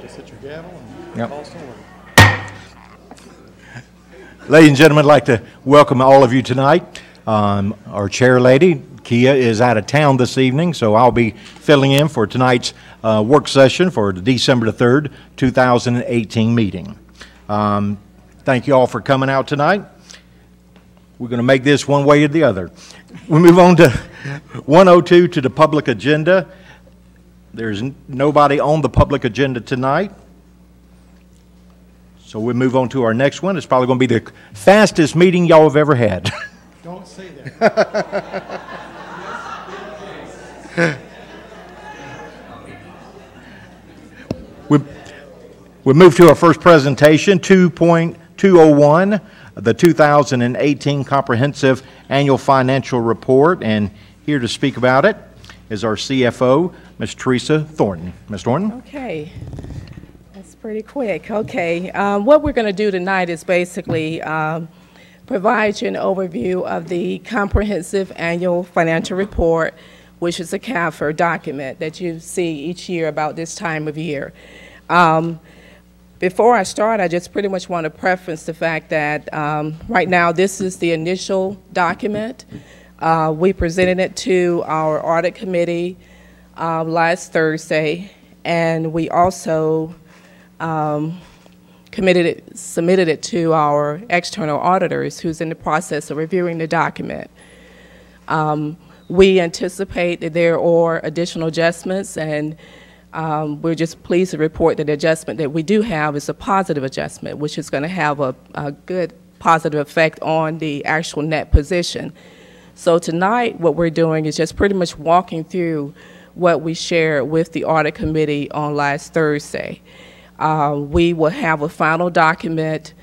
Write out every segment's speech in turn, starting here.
Just hit your gavel and Yep. call someone. Ladies and gentlemen, I'd like to welcome all of you tonight. Our chair lady, Kia, is out of town this evening, so I'll be filling in for tonight's work session for the December the 3rd, 2018 meeting. Thank you all for coming out tonight. We're going to make this one way or the other. We move on to 102 to the public agenda. There's nobody on the public agenda tonight. So we'll move on to our next one. It's probably going to be the fastest meeting y'all have ever had. Don't say that. We move to our first presentation, 2.201, the 2018 Comprehensive Annual Financial Report. And here to speak about it is our CFO, Ms. Teresa Thornton. Ms. Thornton? Okay. That's pretty quick. Okay. What we're going to do tonight is basically provide you an overview of the Comprehensive Annual Financial Report, which is a CAFR document that you see each year about this time of year. Before I start, I just pretty much want to preference the fact that right now this is the initial document. We presented it to our audit committee last Thursday, and we also submitted it to our external auditors who's in the process of reviewing the document. We anticipate that there are additional adjustments, and we're just pleased to report that the adjustment that we do have is a positive adjustment, which is going to have a good positive effect on the actual net position. So tonight what we're doing is just pretty much walking through what we shared with the audit committee on last Thursday. We will have a final document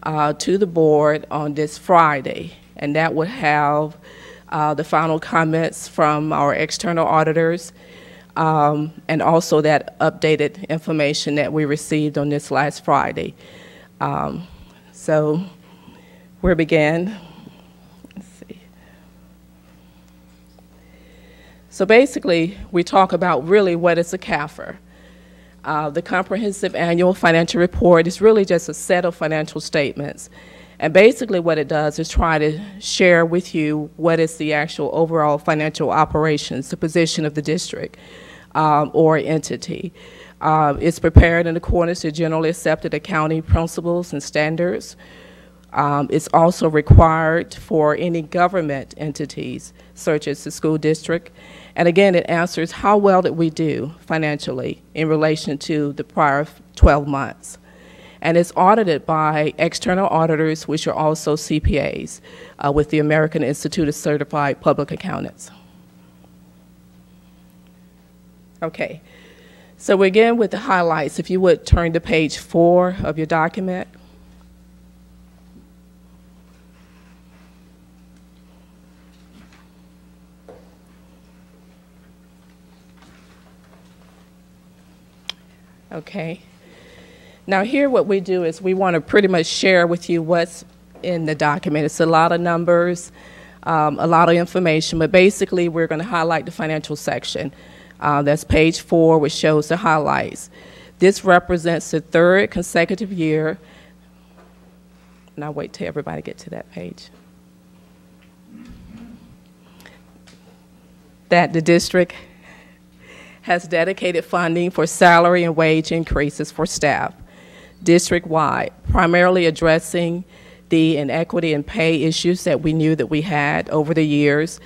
to the board on this Friday, and that would have the final comments from our external auditors, and also that updated information that we received on this last Friday. So we'll begin. Let's see. So basically, we talk about really what is a CAFR. The Comprehensive Annual Financial Report is really just a set of financial statements. And basically what it does is try to share with you what is the actual overall financial operations, the position of the district or entity. It's prepared in accordance to generally accepted accounting principles and standards. It's also required for any government entities, such as the school district. And again, it answers how well did we do financially in relation to the prior 12 months. And it's audited by external auditors, which are also CPAs, with the American Institute of Certified Public Accountants. Okay, so we begin with the highlights. If you would turn to page 4 of your document. Okay. Now here what we do is we want to pretty much share with you what's in the document. It's a lot of numbers, a lot of information, but basically we're going to highlight the financial section. That's page 4, which shows the highlights. This represents the 3rd consecutive year, and I'll wait till everybody get to that page, that the district has dedicated funding for salary and wage increases for staff district-wide, primarily addressing the inequity in pay issues that we knew that we had over the years,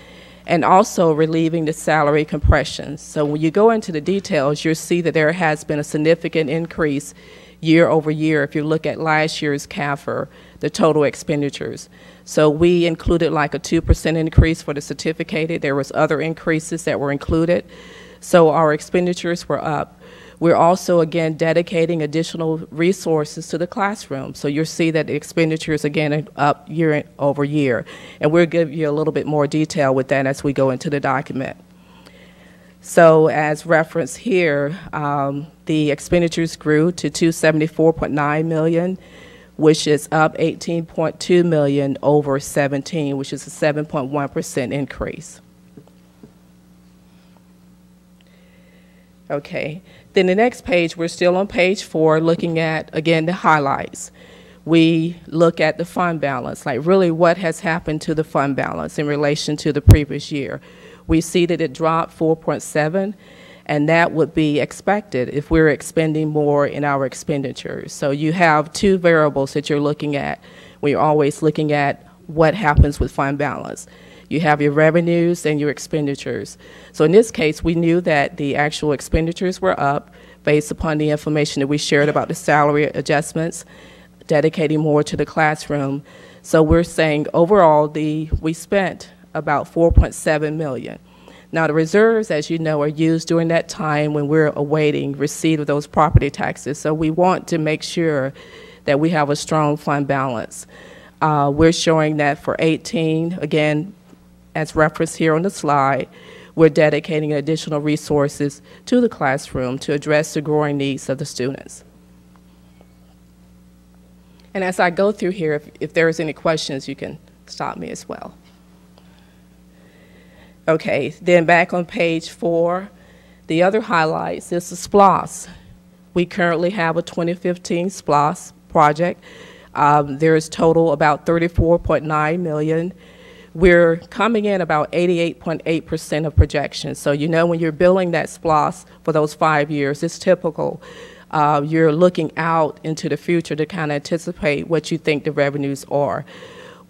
and also relieving the salary compression. So when you go into the details, you'll see that there has been a significant increase year over year if you look at last year's CAFR, the total expenditures. So we included like a 2% increase for the certificated. There was other increases that were included. So our expenditures were up. We're also, again, dedicating additional resources to the classroom. So you'll see that the expenditures, again, are up year over year. And we'll give you a little bit more detail with that as we go into the document. So as referenced here, the expenditures grew to $274.9 million, which is up $18.2 million over 17, which is a 7.1% increase. Okay. Then the next page, we're still on page 4, looking at, again, the highlights. We look at the fund balance, like really what has happened to the fund balance in relation to the previous year. We see that it dropped 4.7, and that would be expected if we're expending more in our expenditures. So you have two variables that you're looking at when you're always looking at what happens with fund balance. You have your revenues and your expenditures. So in this case, we knew that the actual expenditures were up based upon the information that we shared about the salary adjustments, dedicating more to the classroom. So we're saying overall we spent about $4.7 million. Now the reserves, as you know, are used during that time when we're awaiting receipt of those property taxes. So we want to make sure that we have a strong fund balance. We're showing that for 18, again, as referenced here on the slide, we're dedicating additional resources to the classroom to address the growing needs of the students. And as I go through here, if there's any questions, you can stop me as well. Okay, then back on page 4, the other highlights is the SPLOS. We currently have a 2015 SPLOS project. There is total about $34.9 million. We're coming in about 88.8% of projections. So you know when you're billing that SPLOS for those 5 years, it's typical. You're looking out into the future to kind of anticipate what you think the revenues are.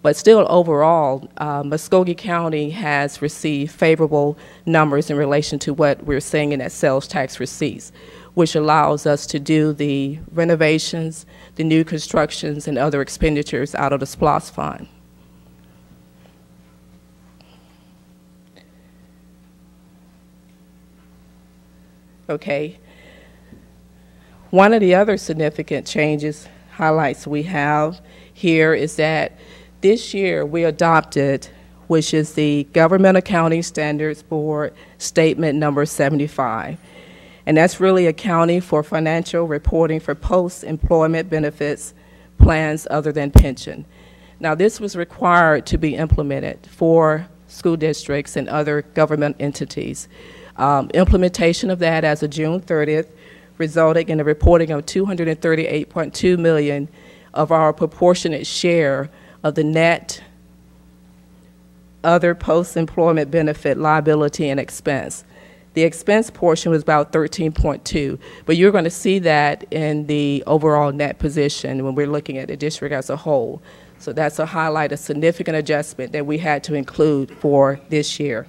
But still overall, Muskogee County has received favorable numbers in relation to what we're seeing in that sales tax receipts, which allows us to do the renovations, the new constructions, and other expenditures out of the SPLOS fund. Okay. One of the other significant changes, highlights we have here is that this year we adopted, which is the Government Accounting Standards Board Statement Number 75. And that's really accounting for financial reporting for post-employment benefits plans other than pension. Now this was required to be implemented for school districts and other government entities. Implementation of that as of June 30th resulted in a reporting of $238.2 million of our proportionate share of the net other post-employment benefit liability and expense. The expense portion was about 13.2, but you're going to see that in the overall net position when we're looking at the district as a whole. So that's a highlight, a significant adjustment that we had to include for this year.